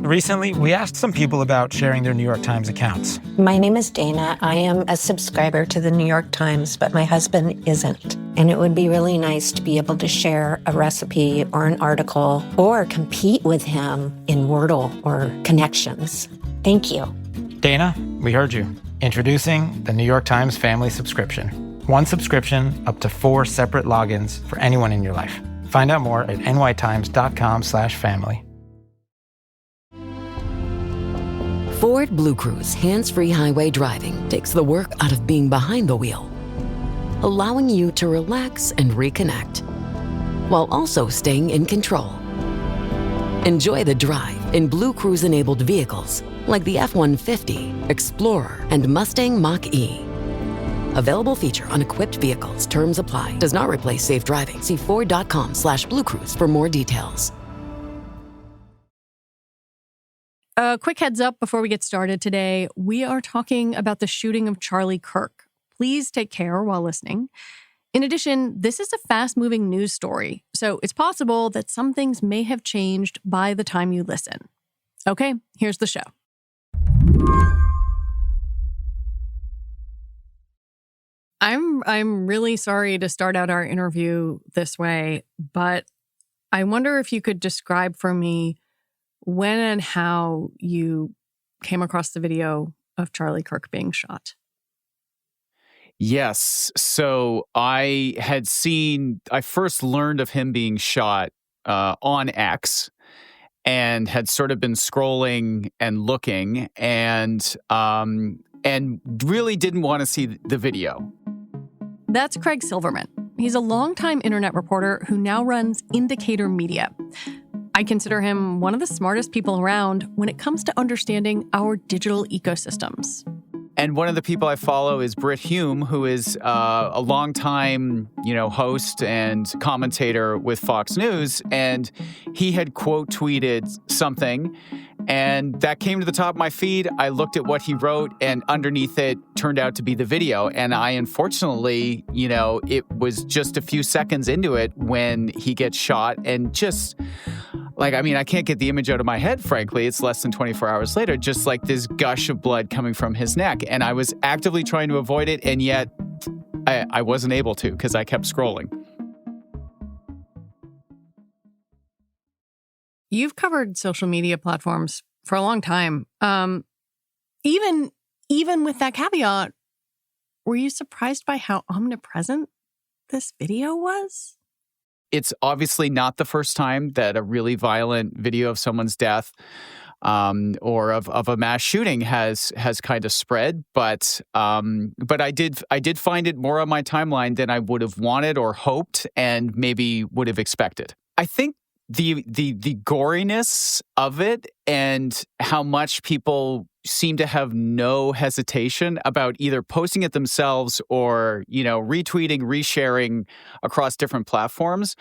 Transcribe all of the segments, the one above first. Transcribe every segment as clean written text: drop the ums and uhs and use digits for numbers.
Recently, we asked some people about sharing their New York Times accounts. My name is Dana. I am a subscriber to the New York Times, but my husband isn't. And it would be really nice to be able to share a recipe or an article or compete with him in Wordle or Connections. Thank you. Dana, we heard you. Introducing the New York Times Family Subscription. One subscription, up to 4 separate logins for anyone in your life. Find out more at nytimes.com/family. Ford Blue Cruise hands-free highway driving takes the work out of being behind the wheel, allowing you to relax and reconnect, while also staying in control. Enjoy the drive in Blue Cruise-enabled vehicles like the F-150, Explorer, and Mustang Mach-E. Available feature on equipped vehicles. Terms apply. Does not replace safe driving. See Ford.com/Blue Cruise for more details. A quick heads up before we get started today. We are talking about the shooting of Charlie Kirk. Please take care while listening. In addition, this is a fast-moving news story, so it's possible that some things may have changed by the time you listen. Okay, here's the show. I'm really sorry to start out our interview this way, but I wonder if you could describe for me when and how you came across the video of Charlie Kirk being shot. Yes. So I first learned of him being shot on X and had sort of been scrolling and looking and really didn't want to see the video. That's Craig Silverman. He's a longtime internet reporter who now runs Indicator Media. I consider him one of the smartest people around when it comes to understanding our digital ecosystems. And one of the people I follow is Britt Hume, who is a longtime, host and commentator with Fox News. And he had quote tweeted something, and that came to the top of my feed. I looked at what he wrote, and underneath it turned out to be the video. And I, unfortunately, it was just a few seconds into it when he gets shot, and just I can't get the image out of my head, frankly. It's less than 24 hours later, just like this gush of blood coming from his neck. And I was actively trying to avoid it, and yet I wasn't able to because I kept scrolling. You've covered social media platforms for a long time. Even with that caveat, were you surprised by how omnipresent this video was? It's obviously not the first time that a really violent video of someone's death or of a mass shooting has kind of spread, but I did find it more on my timeline than I would have wanted or hoped and maybe would have expected. I think the goriness of it and how much people seem to have no hesitation about either posting it themselves or, retweeting, resharing across different platforms.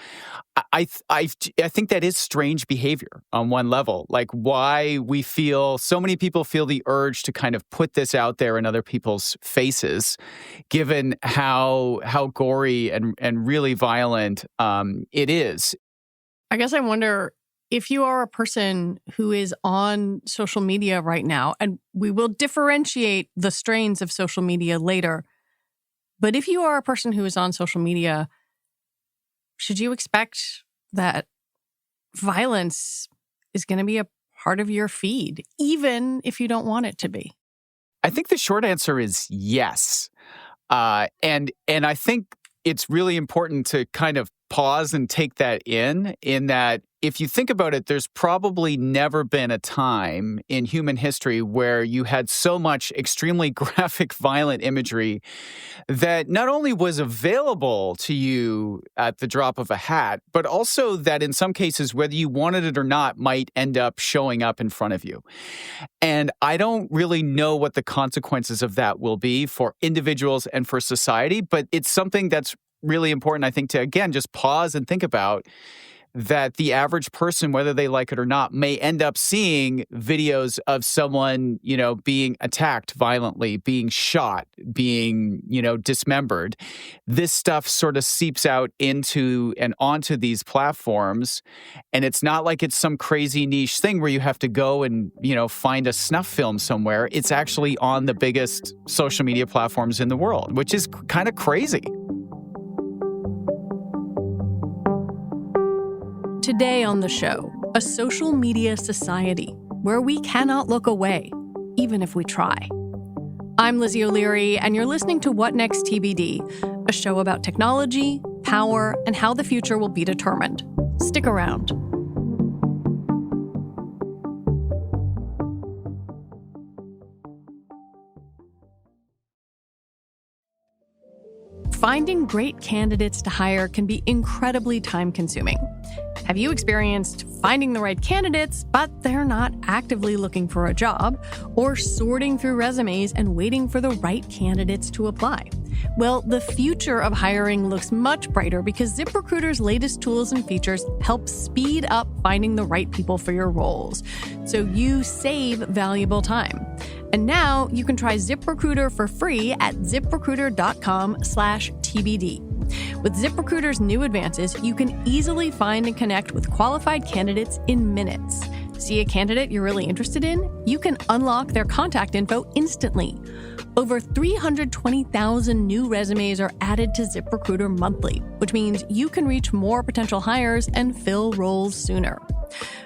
I think that is strange behavior on one level. Like why so many people feel the urge to kind of put this out there in other people's faces, given how gory and really violent it is. I guess I wonder if you are a person who is on social media right now, and we will differentiate the strains of social media later, but if you are a person who is on social media, should you expect that violence is going to be a part of your feed, even if you don't want it to be? I think the short answer is yes. And I think it's really important to kind of pause and take that in that if you think about it, there's probably never been a time in human history where you had so much extremely graphic, violent imagery that not only was available to you at the drop of a hat, but also that in some cases, whether you wanted it or not, might end up showing up in front of you. And I don't really know what the consequences of that will be for individuals and for society, but it's something that's really important, I think, to, again, just pause and think about. that the average person, whether they like it or not, may end up seeing videos of someone, being attacked violently, being shot, being, dismembered. This stuff sort of seeps out into and onto these platforms. And it's not like it's some crazy niche thing where you have to go and, find a snuff film somewhere. It's actually on the biggest social media platforms in the world, which is kind of crazy. Today on the show, a social media society where we cannot look away, even if we try. I'm Lizzie O'Leary, and you're listening to What Next TBD, a show about technology, power, and how the future will be determined. Stick around. Finding great candidates to hire can be incredibly time-consuming. Have you experienced finding the right candidates, but they're not actively looking for a job, or sorting through resumes and waiting for the right candidates to apply? Well, the future of hiring looks much brighter because ZipRecruiter's latest tools and features help speed up finding the right people for your roles, so you save valuable time. And now you can try ZipRecruiter for free at ziprecruiter.com/TBD. With ZipRecruiter's new advances, you can easily find and connect with qualified candidates in minutes. See a candidate you're really interested in? You can unlock their contact info instantly. Over 320,000 new resumes are added to ZipRecruiter monthly, which means you can reach more potential hires and fill roles sooner.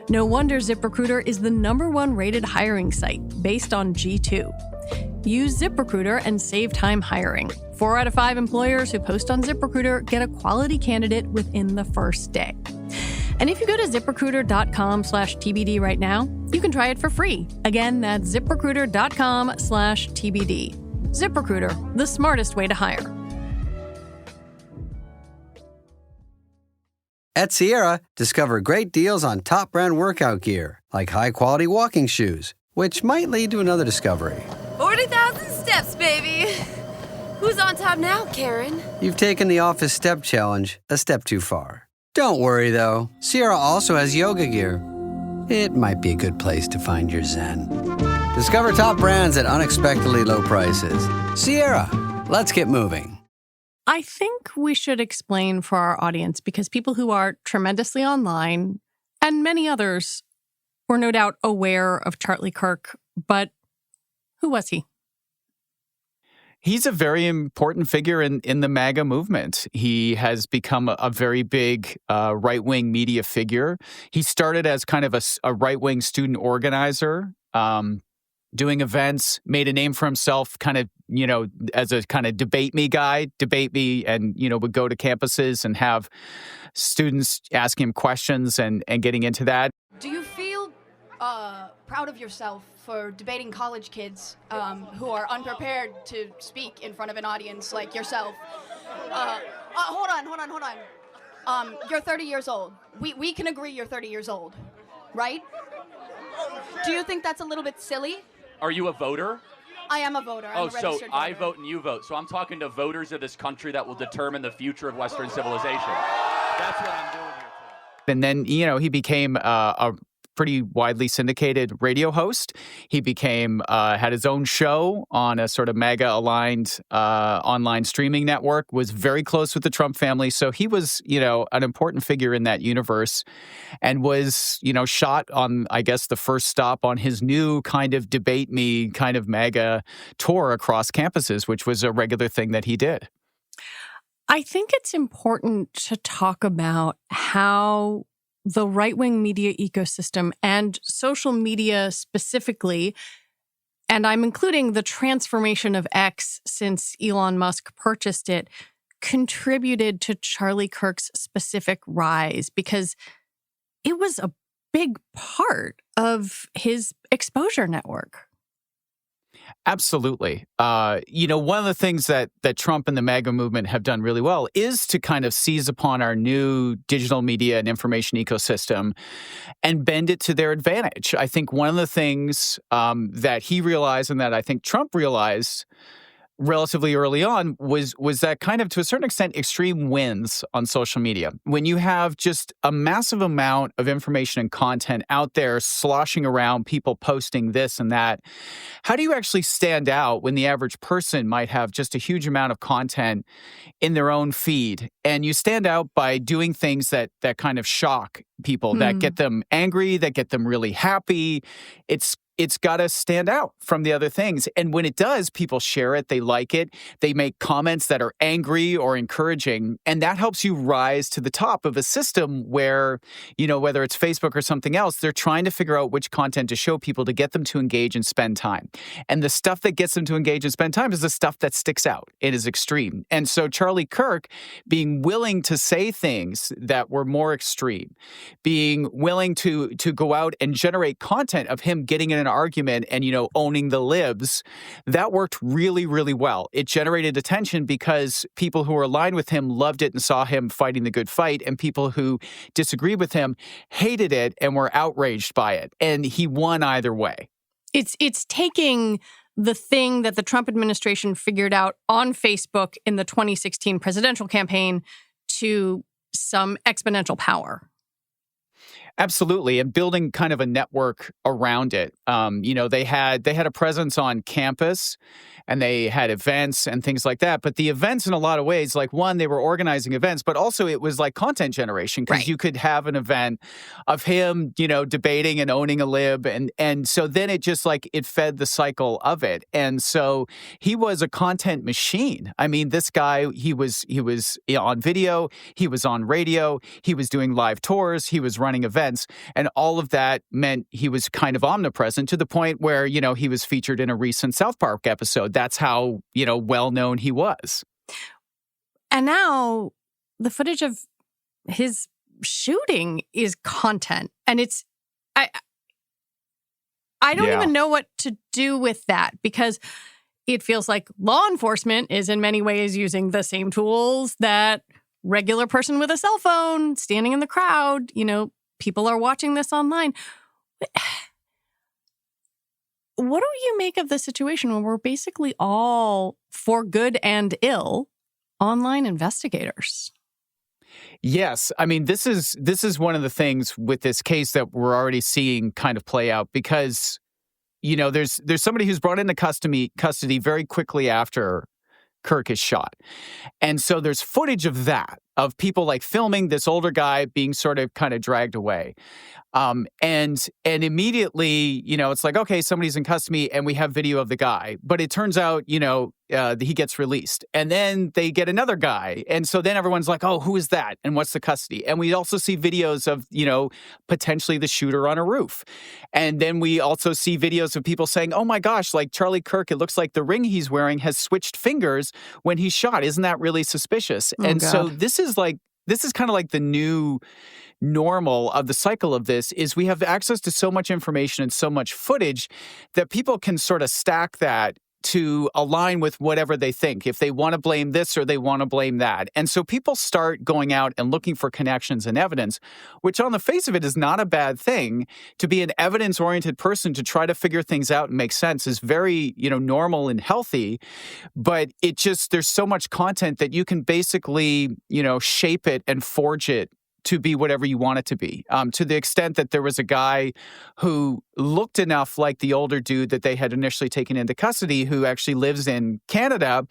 No wonder ZipRecruiter is the #1 rated hiring site based on G2. Use ZipRecruiter and save time hiring. 4 out of 5 employers who post on ZipRecruiter get a quality candidate within the first day. And if you go to ZipRecruiter.com/TBD right now, you can try it for free. Again, that's ZipRecruiter.com/TBD. ZipRecruiter, the smartest way to hire. At Sierra, discover great deals on top brand workout gear, like high-quality walking shoes, which might lead to another discovery. 40,000 steps, baby. Who's on top now, Karen? You've taken the office step challenge a step too far. Don't worry, though. Sierra also has yoga gear. It might be a good place to find your zen. Discover top brands at unexpectedly low prices. Sierra, let's get moving. I think we should explain for our audience, because people who are tremendously online, and many others, were no doubt aware of Charlie Kirk, but who was he? He's a very important figure in the MAGA movement. He has become a very big right-wing media figure. He started as kind of a right-wing student organizer, doing events, made a name for himself kind of, as a kind of debate me guy, and, would go to campuses and have students ask him questions and getting into that. Do you feel proud of yourself for debating college kids who are unprepared to speak in front of an audience like yourself? Hold on. You're 30 years old. We can agree you're 30 years old, right? Do you think that's a little bit silly? Are you a voter? I am a voter. I'm a registered voter. I vote and you vote. So I'm talking to voters of this country that will determine the future of Western civilization. That's what I'm doing here today. And then, he became a pretty widely syndicated radio host. He became, had his own show on a sort of MAGA-aligned online streaming network, was very close with the Trump family. So he was, an important figure in that universe, and was, shot on, I guess, the first stop on his new kind of debate me kind of MAGA tour across campuses, which was a regular thing that he did. I think it's important to talk about how the right-wing media ecosystem and social media specifically, and I'm including the transformation of X since Elon Musk purchased it, contributed to Charlie Kirk's specific rise, because it was a big part of his exposure network. Absolutely. One of the things that Trump and the MAGA movement have done really well is to kind of seize upon our new digital media and information ecosystem and bend it to their advantage. I think one of the things that he realized, and that I think Trump realized, relatively early on was that kind of, to a certain extent, extreme wins on social media. When you have just a massive amount of information and content out there sloshing around, people posting this and that, how do you actually stand out when the average person might have just a huge amount of content in their own feed? And you stand out by doing things that kind of shock people, that get them angry, that get them really happy. It's got to stand out from the other things. And when it does, people share it, they like it, they make comments that are angry or encouraging. And that helps you rise to the top of a system where, whether it's Facebook or something else, they're trying to figure out which content to show people to get them to engage and spend time. And the stuff that gets them to engage and spend time is the stuff that sticks out. It is extreme. And so Charlie Kirk being willing to say things that were more extreme, being willing to go out and generate content of him getting in an argument and, owning the libs, that worked really, really well. It generated attention because people who were aligned with him loved it and saw him fighting the good fight, and people who disagreed with him hated it and were outraged by it. And he won either way. It's taking the thing that the Trump administration figured out on Facebook in the 2016 presidential campaign to some exponential power. Absolutely, and building kind of a network around it. They had a presence on campus, and they had events and things like that. But the events, in a lot of ways, like, one, they were organizing events, but also it was like content generation, because you could have an event of him, debating and owning a lib, and so then it just it fed the cycle of it. And so he was a content machine. I mean, this guy, he was on video, he was on radio, he was doing live tours, he was running events, and all of that meant he was kind of omnipresent, to the point where, he was featured in a recent South Park episode. That's how, well-known he was. And now the footage of his shooting is content. And I don't even know what to do with that, because it feels like law enforcement is in many ways using the same tools that regular person with a cell phone standing in the crowd, people are watching this online. What do you make of the situation when we're basically all, for good and ill, online investigators? Yes. I mean, this is one of the things with this case that we're already seeing kind of play out, because, there's somebody who's brought into custody very quickly after Kirk is shot. And so there's footage of that, of people filming this older guy being sort of kind of dragged away. And immediately, it's like, okay, somebody's in custody and we have video of the guy. But it turns out, he gets released. And then they get another guy. And so then everyone's like, oh, who is that? And what's the custody? And we also see videos of, potentially the shooter on a roof. And then we also see videos of people saying, oh my gosh, Charlie Kirk, it looks like the ring he's wearing has switched fingers when he's shot. Isn't that really suspicious? Oh, and God. so this is kind of like the new normal of the cycle of this, is we have access to so much information and so much footage that people can sort of stack that to align with whatever they think, if they want to blame this or they want to blame that. And so people start going out and looking for connections and evidence, which on the face of it is not a bad thing. To be an evidence-oriented person, to try to figure things out and make sense, is very, normal and healthy. But there's so much content that you can basically, shape it and forge it to be whatever you want it to be. To the extent that there was a guy who looked enough like the older dude that they had initially taken into custody, who actually lives in Canada,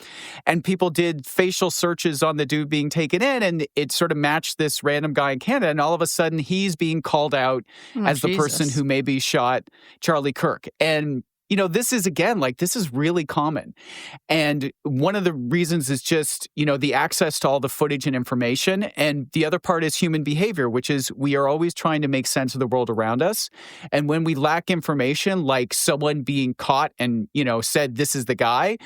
and people did facial searches on the dude being taken in, and it sort of matched this random guy in Canada, and all of a sudden he's being called out as the person who maybe shot Charlie Kirk. And this is, again, this is really common. And one of the reasons is just, the access to all the footage and information. And the other part is human behavior, which is we are always trying to make sense of the world around us. And when we lack information, like someone being caught and, said, this is the guy,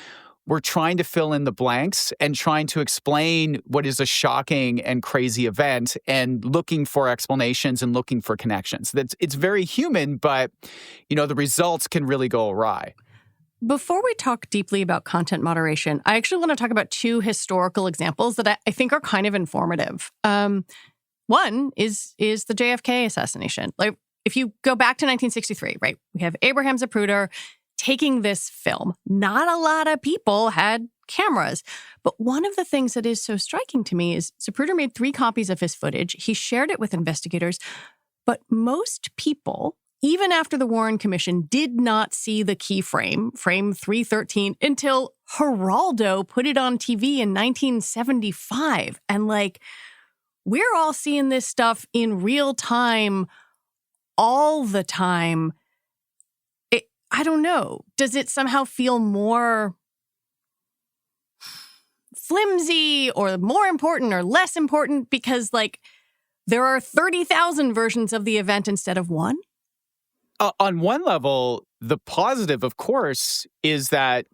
we're trying to fill in the blanks and trying to explain what is a shocking and crazy event, and looking for explanations and looking for connections. It's very human, but, the results can really go awry. Before we talk deeply about content moderation, I actually want to talk about two historical examples that I think are kind of informative. One is the JFK assassination. If you go back to 1963, right, we have Abraham Zapruder taking this film. Not a lot of people had cameras. But one of the things that is so striking to me is Zapruder made 3 copies of his footage. He shared it with investigators. But most people, even after the Warren Commission, did not see the key frame 313, until Geraldo put it on TV in 1975. And we're all seeing this stuff in real time all the time. I don't know. Does it somehow feel more flimsy or more important or less important because there are 30,000 versions of the event instead of one? On one level, the positive, of course, is that,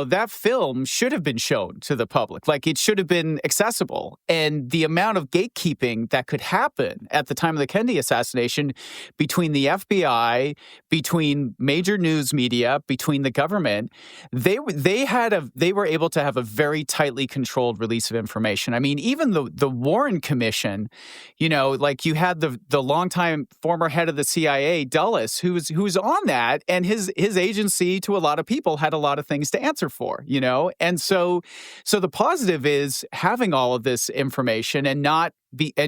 that film should have been shown to the public. It should have been accessible. And the amount of gatekeeping that could happen at the time of the Kennedy assassination between the FBI, between major news media, between the government, they were able to have a very tightly controlled release of information. I mean, even the Warren Commission, you had the longtime former head of the CIA, Dulles, who was on that, and his agency, to a lot of people, had a lot of things to answer for, and so the positive is having all of this information and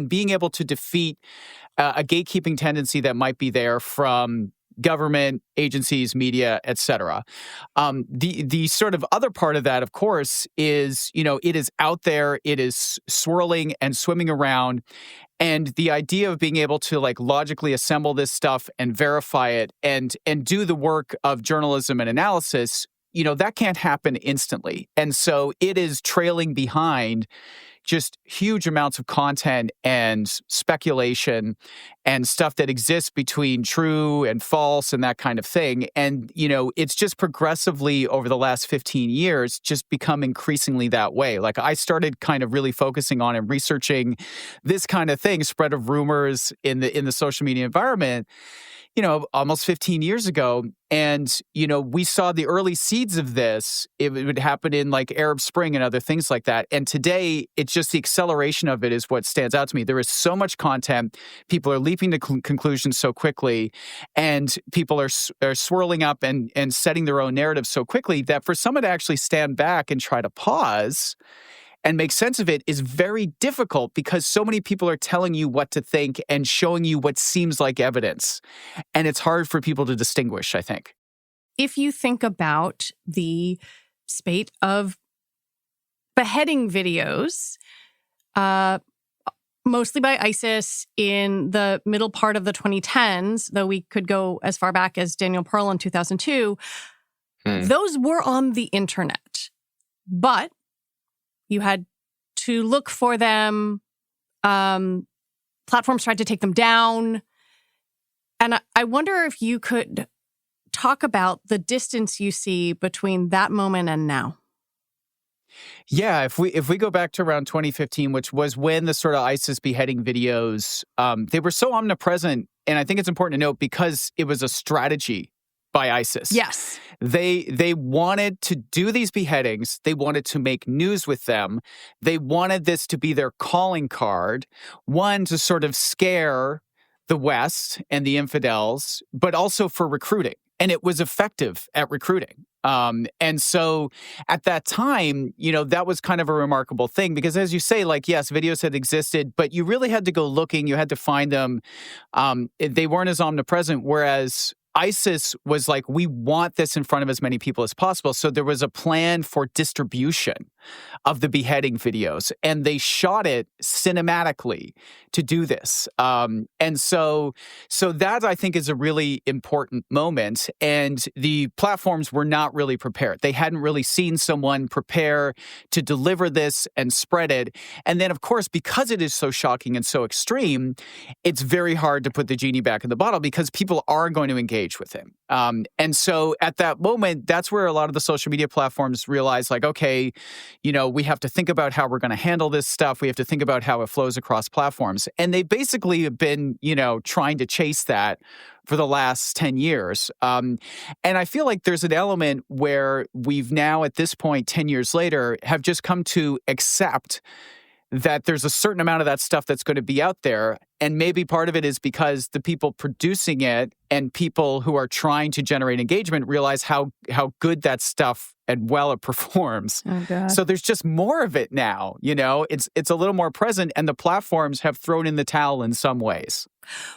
being able to defeat a gatekeeping tendency that might be there from government agencies, media, et cetera. The sort of other part of that, of course, is it is out there, it is swirling and swimming around. And the idea of being able to logically assemble this stuff and verify it and do the work of journalism and analysis, that can't happen instantly. And so it is trailing behind just huge amounts of content and speculation and stuff that exists between true and false and that kind of thing. And, it's just progressively over the last 15 years just become increasingly that way. I started kind of really focusing on and researching this kind of thing, spread of rumors in the social media environment, almost 15 years ago. And, we saw the early seeds of this. It would happen in Arab Spring and other things like that. And today, it's just the acceleration of it is what stands out to me. There is so much content. People are leaping to conclusions so quickly. And people are swirling up and setting their own narrative so quickly that for someone to actually stand back and try to pause and make sense of it is very difficult because so many people are telling you what to think and showing you what seems like evidence. And it's hard for people to distinguish, I think. If you think about the spate of beheading videos, mostly by ISIS in the middle part of the 2010s, though we could go as far back as Daniel Pearl in 2002, those were on the internet. But you had to look for them. Platforms tried to take them down. And I wonder if you could talk about the distance you see between that moment and now. Yeah, if we go back to around 2015, which was when the sort of ISIS beheading videos, they were so omnipresent. And I think it's important to note because it was a strategy by ISIS. Yes. They wanted to do these beheadings. They wanted to make news with them. They wanted this to be their calling card, one, to sort of scare the West and the infidels, but also for recruiting. And it was effective at recruiting. And so at that time, that was kind of a remarkable thing because as you say, yes, videos had existed, but you really had to go looking. You had to find them. They weren't as omnipresent, whereas ISIS was we want this in front of as many people as possible. So there was a plan for distribution of the beheading videos, and they shot it cinematically to do this. And so that, I think, is a really important moment. And the platforms were not really prepared. They hadn't really seen someone prepare to deliver this and spread it. And then, of course, because it is so shocking and so extreme, it's very hard to put the genie back in the bottle because people are going to engage with him. And so at that moment, that's where a lot of the social media platforms realize okay, we have to think about how we're going to handle this stuff. We have to think about how it flows across platforms. And they basically have been, trying to chase that for the last 10 years. And I feel like there's an element where we've now, at this point, 10 years later, have just come to accept that there's a certain amount of that stuff that's going to be out there. maybe part of it is because the people producing it and people who are trying to generate engagement realize how good that stuff and well it performs. Oh, God. So there's just more of it now, it's a little more present, and the platforms have thrown in the towel in some ways.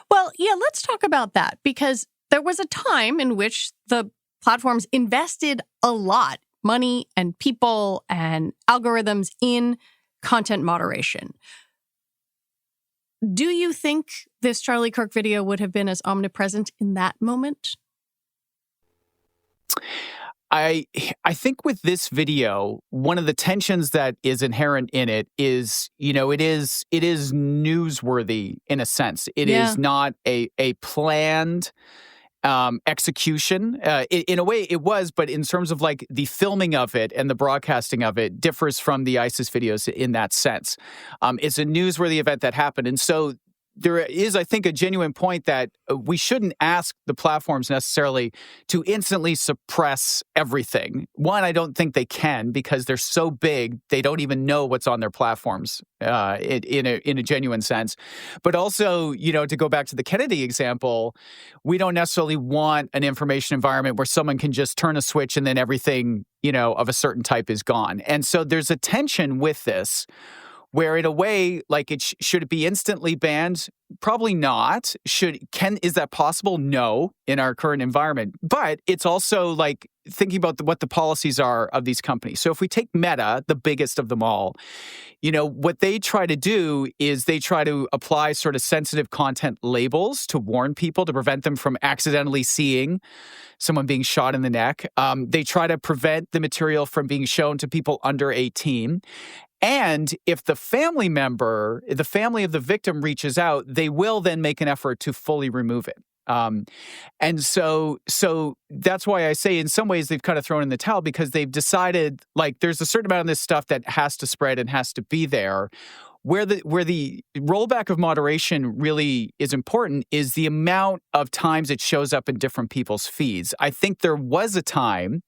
Well, yeah, let's talk about that, because there was a time in which the platforms invested a lot, money and people and algorithms, in content moderation. Do you think this Charlie Kirk video would have been as omnipresent in that moment? I think with this video, one of the tensions that is inherent in it is, it is newsworthy in a sense. It is not a planned execution. In a way it was, but in terms of like the filming of it and the broadcasting of it differs from the ISIS videos in that sense. It's a newsworthy event that happened. And so there is, I think, a genuine point that we shouldn't ask the platforms necessarily to instantly suppress everything. One, I don't think they can, because they're so big, they don't even know what's on their platforms in a genuine sense. But also, to go back to the Kennedy example, we don't necessarily want an information environment where someone can just turn a switch and then everything, of a certain type is gone. And so there's a tension with this, where in a way, like should it be instantly banned? Probably not. Is that possible? No, in our current environment. But it's also like thinking about what the policies are of these companies. So if we take Meta, the biggest of them all, what they try to do is they try to apply sort of sensitive content labels to warn people, to prevent them from accidentally seeing someone being shot in the neck. They try to prevent the material from being shown to people under 18. And if the family of the victim reaches out, they will then make an effort to fully remove it. And so that's why I say in some ways they've kind of thrown in the towel, because they've decided like there's a certain amount of this stuff that has to spread and has to be there. Where the rollback of moderation really is important is the amount of times it shows up in different people's feeds. I think there was a time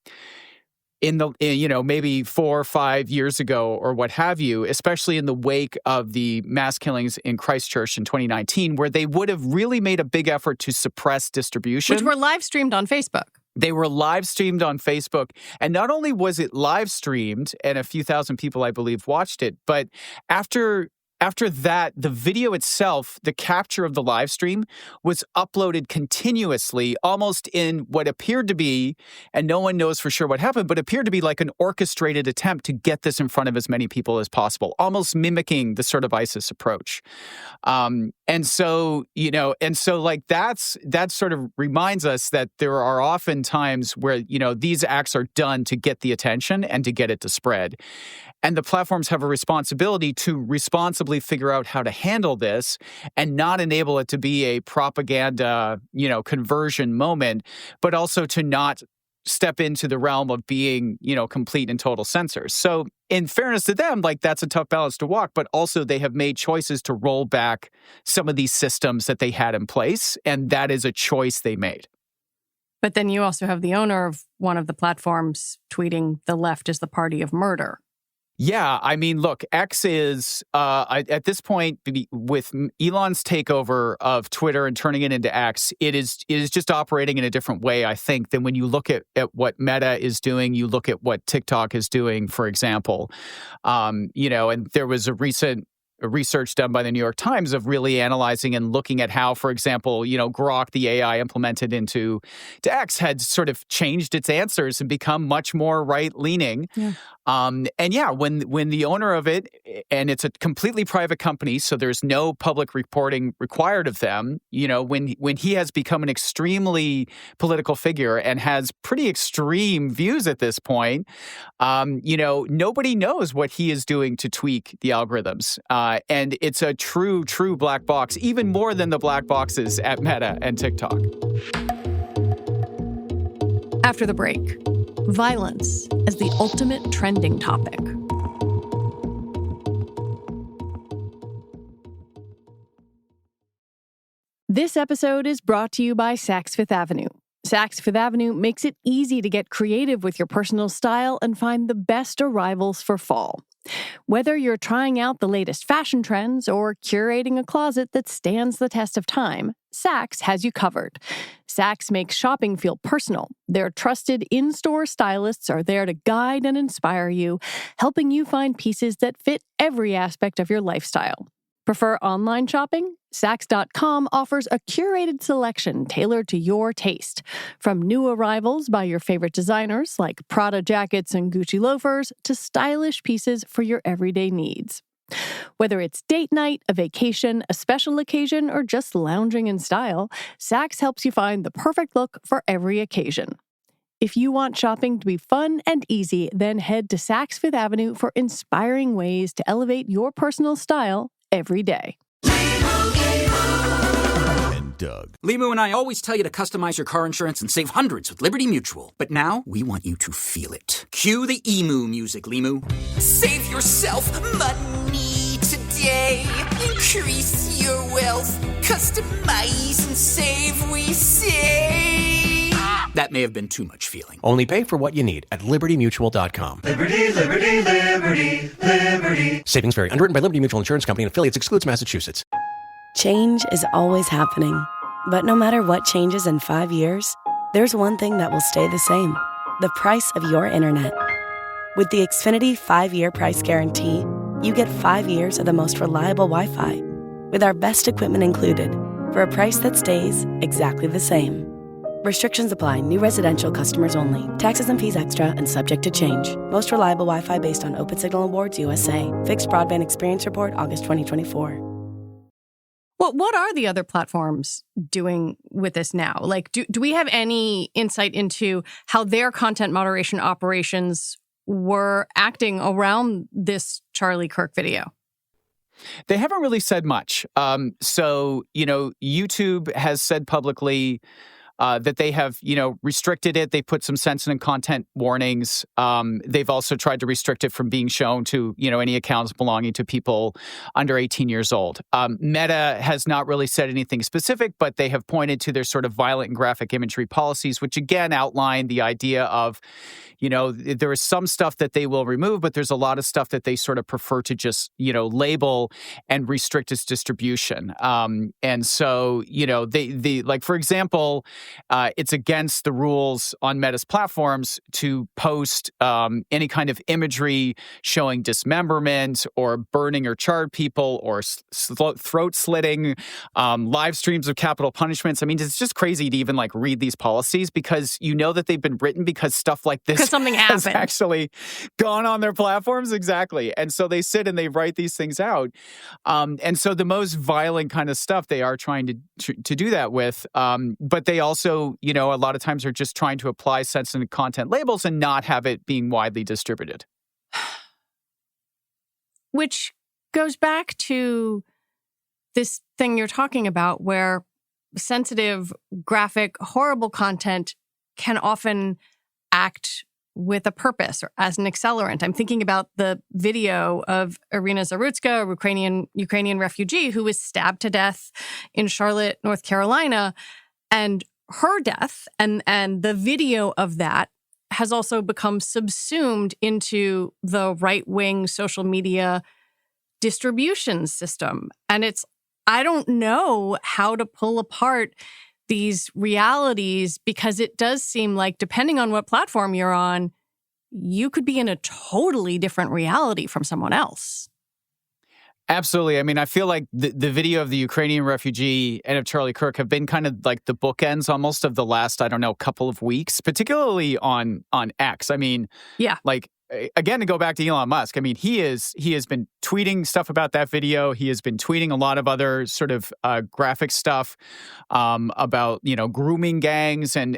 maybe 4 or 5 years ago or what have you, especially in the wake of the mass killings in Christchurch in 2019, where they would have really made a big effort to suppress distribution. Which were live streamed on Facebook. They were live streamed on Facebook. And not only was it live streamed, and a few thousand people, I believe, watched it, but after that, the video itself, the capture of the live stream, was uploaded continuously, almost in what appeared to be, and no one knows for sure what happened, but appeared to be like an orchestrated attempt to get this in front of as many people as possible, almost mimicking the sort of ISIS approach. And so like that sort of reminds us that there are often times where, these acts are done to get the attention and to get it to spread. And the platforms have a responsibility to responsibly figure out how to handle this and not enable it to be a propaganda, conversion moment, but also to not step into the realm of being, complete and total censors. So in fairness to them, like that's a tough balance to walk, but also they have made choices to roll back some of these systems that they had in place. And that is a choice they made. But then you also have the owner of one of the platforms tweeting the left is the party of murder. Yeah, I mean, look, X is, at this point, with Elon's takeover of Twitter and turning it into X, it is just operating in a different way, I think, than when you look at what Meta is doing, you look at what TikTok is doing, for example. And there was a recent research done by the New York Times of really analyzing and looking at how, for example, Grok, the AI implemented into X, had sort of changed its answers and become much more right-leaning. Yeah. When the owner of it, and it's a completely private company, so there's no public reporting required of them, when he has become an extremely political figure and has pretty extreme views at this point, nobody knows what he is doing to tweak the algorithms. And it's a true black box, even more than the black boxes at Meta and TikTok. After the break, violence as the ultimate trending topic. This episode is brought to you by Saks Fifth Avenue. Saks Fifth Avenue makes it easy to get creative with your personal style and find the best arrivals for fall. Whether you're trying out the latest fashion trends or curating a closet that stands the test of time, Saks has you covered. Saks makes shopping feel personal. Their trusted in-store stylists are there to guide and inspire you, helping you find pieces that fit every aspect of your lifestyle. Prefer online shopping? Saks.com offers a curated selection tailored to your taste. From new arrivals by your favorite designers like Prada jackets and Gucci loafers to stylish pieces for your everyday needs. Whether it's date night, a vacation, a special occasion, or just lounging in style, Saks helps you find the perfect look for every occasion. If you want shopping to be fun and easy, then head to Saks Fifth Avenue for inspiring ways to elevate your personal style every day. And Doug. Limu and I always tell you to customize your car insurance and save hundreds with Liberty Mutual. But now, we want you to feel it. Cue the emu music, Limu. Save yourself money today. Increase your wealth. Customize and save, we say. That may have been too much feeling. Only pay for what you need at libertymutual.com. Liberty, liberty, liberty, liberty. Savings vary. Underwritten by Liberty Mutual Insurance Company and affiliates. Excludes Massachusetts. Change is always happening. But no matter what changes in 5 years, there's one thing that will stay the same. The price of your internet. With the Xfinity 5-year price guarantee, you get 5 years of the most reliable Wi-Fi. With our best equipment included, for a price that stays exactly the same. Restrictions apply. New residential customers only. Taxes and fees extra and subject to change. Most reliable Wi-Fi based on Open Signal Awards USA. Fixed Broadband Experience Report, August 2024. Well, what are the other platforms doing with this now? Like, do we have any insight into how their content moderation operations were acting around this Charlie Kirk video? They haven't really said much. So, YouTube has said publicly that they have, restricted it. They put some sensitive content warnings. They've also tried to restrict it from being shown to, any accounts belonging to people under 18 years old. Meta has not really said anything specific, but they have pointed to their sort of violent and graphic imagery policies, which again outline the idea of, there is some stuff that they will remove, but there's a lot of stuff that they sort of prefer to just, label and restrict its distribution. And so, they like, for example, it's against the rules on Meta's platforms to post any kind of imagery showing dismemberment or burning or charred people or throat slitting, live streams of capital punishments. I mean, it's just crazy to even read these policies because that they've been written because stuff like this something has happened. Actually gone on their platforms. Exactly. And so they sit and they write these things out. And so the most violent kind of stuff they are trying to do that with. But they also, a lot of times are just trying to apply sensitive content labels and not have it being widely distributed. Which goes back to this thing you're talking about where sensitive, graphic, horrible content can often act with a purpose or as an accelerant. I'm thinking about the video of Irina Zarutska, a Ukrainian refugee who was stabbed to death in Charlotte, North Carolina, and her death and the video of that has also become subsumed into the right-wing social media distribution system. And I don't know how to pull apart these realities because it does seem like, depending on what platform you're on, you could be in a totally different reality from someone else. Absolutely. I mean, I feel like the video of the Ukrainian refugee and of Charlie Kirk have been kind of like the bookends almost of the last, couple of weeks, particularly on X. I mean, yeah. Again, to go back to Elon Musk, I mean, he has been tweeting stuff about that video. He has been tweeting a lot of other sort of graphic stuff about grooming gangs and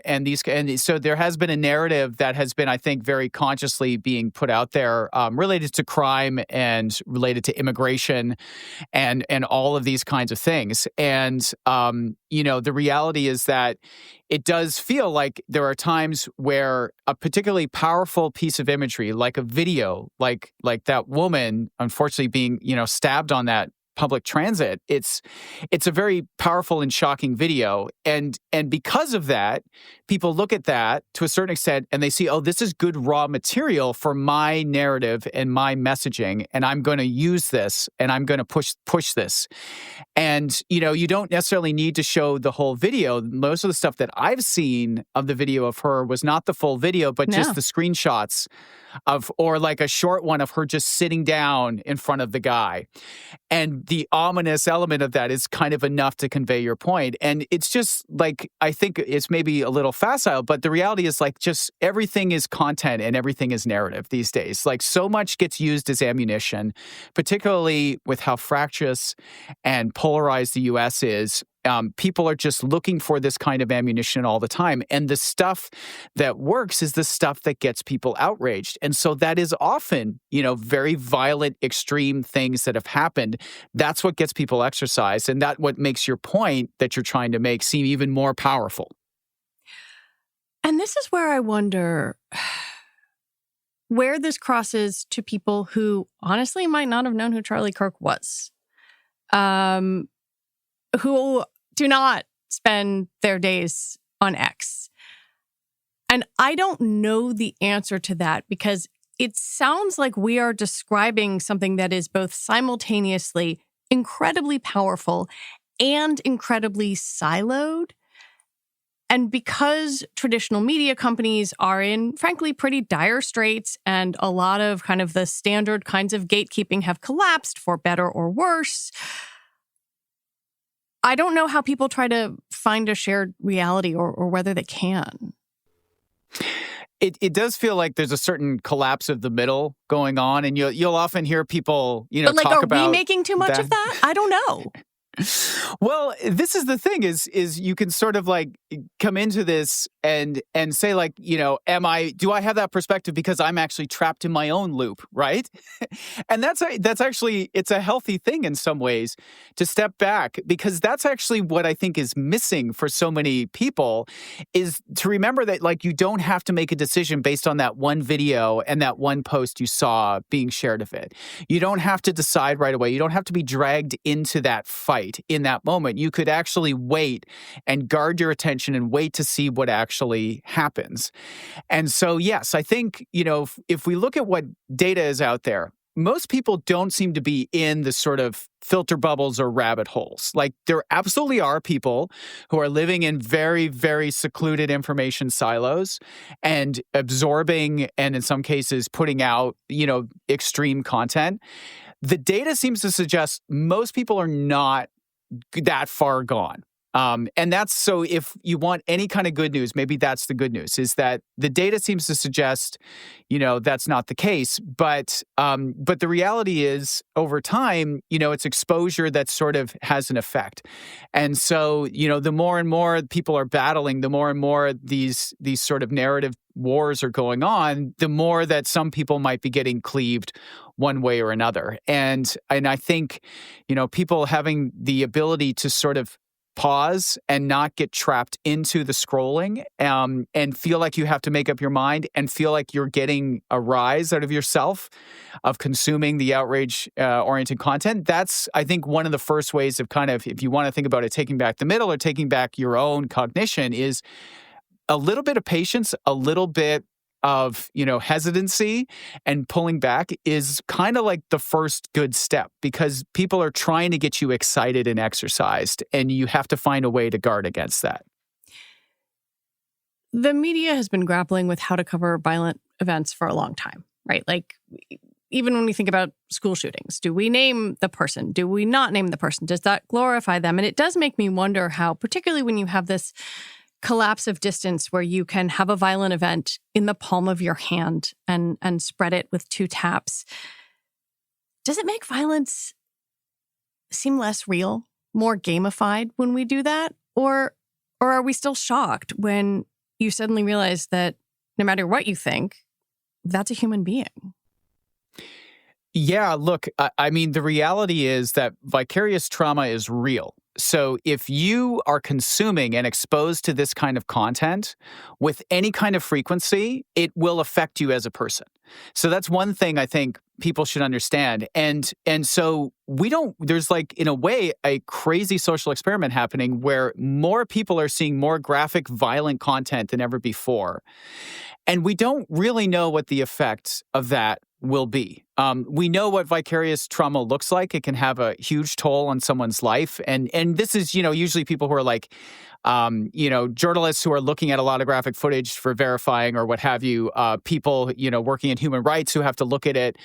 so there has been a narrative that has been, I think, very consciously being put out there related to crime and related to immigration and all of these kinds of things. And the reality is that it does feel like there are times where a particularly powerful piece of imagery, like a video, like that woman, unfortunately being, stabbed on that public transit. It's a very powerful and shocking video. And because of that, people look at that to a certain extent and they see, oh, this is good raw material for my narrative and my messaging, and I'm going to use this and I'm going to push this. And, you don't necessarily need to show the whole video. Most of the stuff that I've seen of the video of her was not the full video, but just the screenshots or like a short one of her just sitting down in front of the guy. And the ominous element of that is kind of enough to convey your point. And it's just like, I think it's maybe a little facile, but the reality is like just everything is content and everything is narrative these days. Like so much gets used as ammunition, particularly with how fractious and polarized the U.S. is. People are just looking for this kind of ammunition all the time. And the stuff that works is the stuff that gets people outraged. And so that is often, very violent, extreme things that have happened. That's what gets people exercised. And that's what makes your point that you're trying to make seem even more powerful. And this is where I wonder where this crosses to people who honestly might not have known who Charlie Kirk was. Who do not spend their days on X. And I don't know the answer to that because it sounds like we are describing something that is both simultaneously incredibly powerful and incredibly siloed. And because traditional media companies are in, frankly, pretty dire straits, and a lot of kind of the standard kinds of gatekeeping have collapsed for better or worse, I don't know how people try to find a shared reality or whether they can. It does feel like there's a certain collapse of the middle going on, and you'll often hear people, but talk about. Are we making too much of that? I don't know. Well, this is the thing is you can sort of like come into this and say like, do I have that perspective because I'm actually trapped in my own loop, right? And that's actually, it's a healthy thing in some ways to step back, because that's actually what I think is missing for so many people, is to remember that like you don't have to make a decision based on that one video and that one post you saw being shared of it. You don't have to decide right away. You don't have to be dragged into that fight in that moment. You could actually wait and guard your attention and wait to see what actually happens. And so, yes, I think, if we look at what data is out there, most people don't seem to be in the sort of filter bubbles or rabbit holes. Like there absolutely are people who are living in very, very secluded information silos and absorbing and in some cases putting out, extreme content. The data seems to suggest most people are not that far gone. And that's so if you want any kind of good news, maybe that's the good news, is that the data seems to suggest, that's not the case. But the reality is over time, it's exposure that sort of has an effect. And so, the more and more people are battling, the more and more these sort of narrative wars are going on, the more that some people might be getting cleaved one way or another. And I think, people having the ability to sort of pause and not get trapped into the scrolling and feel like you have to make up your mind and feel like you're getting a rise out of yourself of consuming the outrage-oriented content. That's, I think, one of the first ways of kind of, if you want to think about it, taking back the middle or taking back your own cognition, is a little bit of patience, a little bit of, hesitancy and pulling back is kind of like the first good step, because people are trying to get you excited and exercised, and you have to find a way to guard against that. The media has been grappling with how to cover violent events for a long time, right? Like, even when we think about school shootings, do we name the person? Do we not name the person? Does that glorify them? And it does make me wonder how, particularly when you have this collapse of distance where you can have a violent event in the palm of your hand and spread it with 2 taps, does it make violence seem less real, more gamified when we do that? Or are we still shocked when you suddenly realize that no matter what you think, that's a human being? Yeah, look, I mean, the reality is that vicarious trauma is real. So if you are consuming and exposed to this kind of content with any kind of frequency, it will affect you as a person. So that's one thing I think people should understand. And so there's like, in a way, a crazy social experiment happening where more people are seeing more graphic, violent content than ever before. And we don't really know what the effects of that will be. We know what vicarious trauma looks like. It can have a huge toll on someone's life. And this is, usually people who are like, journalists who are looking at a lot of graphic footage for verifying or what have you, people, working in human rights who have to look at it,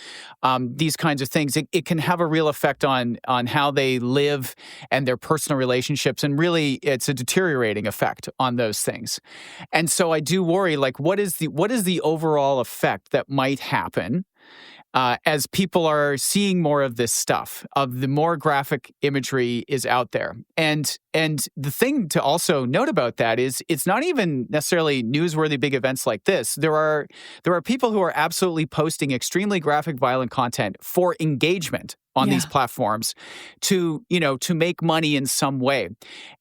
these kinds of things. It can have a real effect on how they live and their personal relationships. And really, it's a deteriorating effect on those things. And so I do worry, like, what is the overall effect that might happen as people are seeing more of this stuff, of the more graphic imagery is out there. And the thing to also note about that is it's not even necessarily newsworthy big events like this. There are people who are absolutely posting extremely graphic, violent content for engagement on these platforms to make money in some way.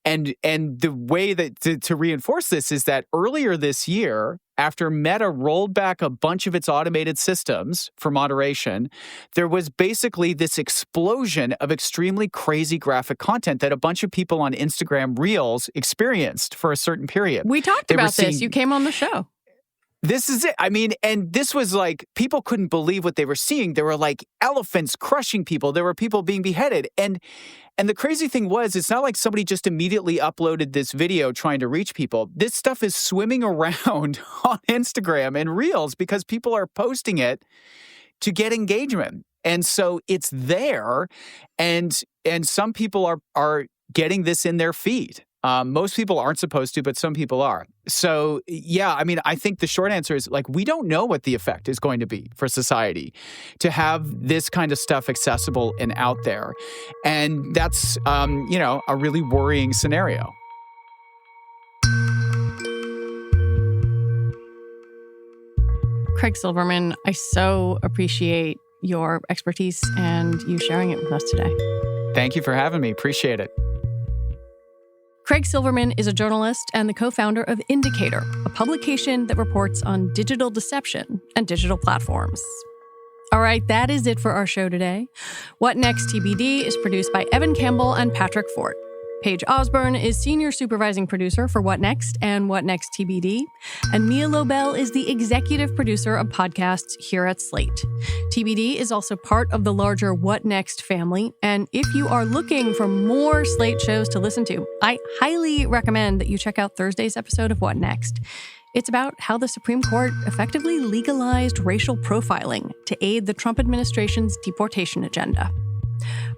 And the way that to reinforce this is that earlier this year, after Meta rolled back a bunch of its automated systems for moderation, there was basically this explosion of extremely crazy graphic content that a bunch of people on Instagram Reels experienced for a certain period. We talked about this. You came on the show. This is it. I mean, and this was like, people couldn't believe what they were seeing. There were like elephants crushing people. There were people being beheaded. And the crazy thing was, it's not like somebody just immediately uploaded this video trying to reach people. This stuff is swimming around on Instagram and Reels because people are posting it to get engagement. And so it's there. And some people are getting this in their feed. Most people aren't supposed to, but some people are. So, yeah, I mean, I think the short answer is, like, we don't know what the effect is going to be for society to have this kind of stuff accessible and out there. And that's, a really worrying scenario. Craig Silverman, I so appreciate your expertise and you sharing it with us today. Thank you for having me. Appreciate it. Craig Silverman is a journalist and the co-founder of Indicator, a publication that reports on digital deception and digital platforms. All right, that is it for our show today. What Next TBD is produced by Evan Campbell and Patrick Fort. Paige Osborne is senior supervising producer for What Next and What Next TBD. And Mia Lobel is the executive producer of podcasts here at Slate. TBD is also part of the larger What Next family. And if you are looking for more Slate shows to listen to, I highly recommend that you check out Thursday's episode of What Next. It's about how the Supreme Court effectively legalized racial profiling to aid the Trump administration's deportation agenda.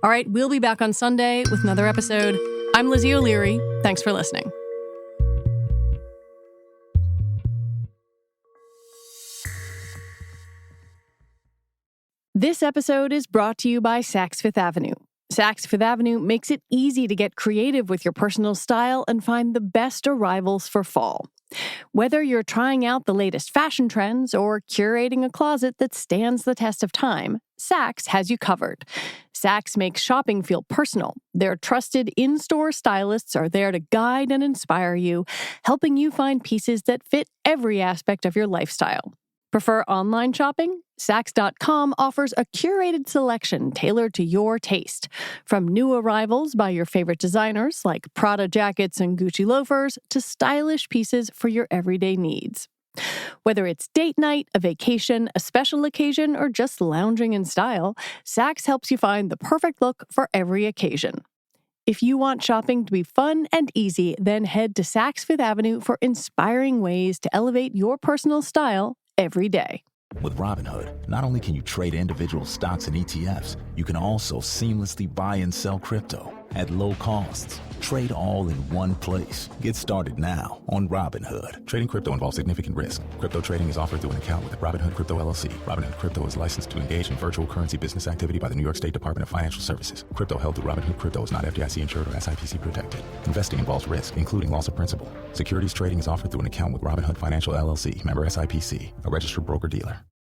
All right, we'll be back on Sunday with another episode. I'm Lizzie O'Leary. Thanks for listening. This episode is brought to you by Saks Fifth Avenue. Saks Fifth Avenue makes it easy to get creative with your personal style and find the best arrivals for fall. Whether you're trying out the latest fashion trends or curating a closet that stands the test of time, Saks has you covered. Saks makes shopping feel personal. Their trusted in-store stylists are there to guide and inspire you, helping you find pieces that fit every aspect of your lifestyle. Prefer online shopping? Saks.com offers a curated selection tailored to your taste. From new arrivals by your favorite designers like Prada jackets and Gucci loafers to stylish pieces for your everyday needs. Whether it's date night, a vacation, a special occasion, or just lounging in style, Saks helps you find the perfect look for every occasion. If you want shopping to be fun and easy, then head to Saks Fifth Avenue for inspiring ways to elevate your personal style every day. With Robinhood, not only can you trade individual stocks and ETFs, you can also seamlessly buy and sell crypto at low costs. Trade all in one place. Get started now on Robinhood. Trading crypto involves significant risk. Crypto trading is offered through an account with Robinhood Crypto LLC. Robinhood Crypto is licensed to engage in virtual currency business activity by the New York State Department of Financial Services. Crypto held through Robinhood Crypto is not FDIC insured or SIPC protected. Investing involves risk, including loss of principal. Securities trading is offered through an account with Robinhood Financial LLC, member SIPC, a registered broker-dealer.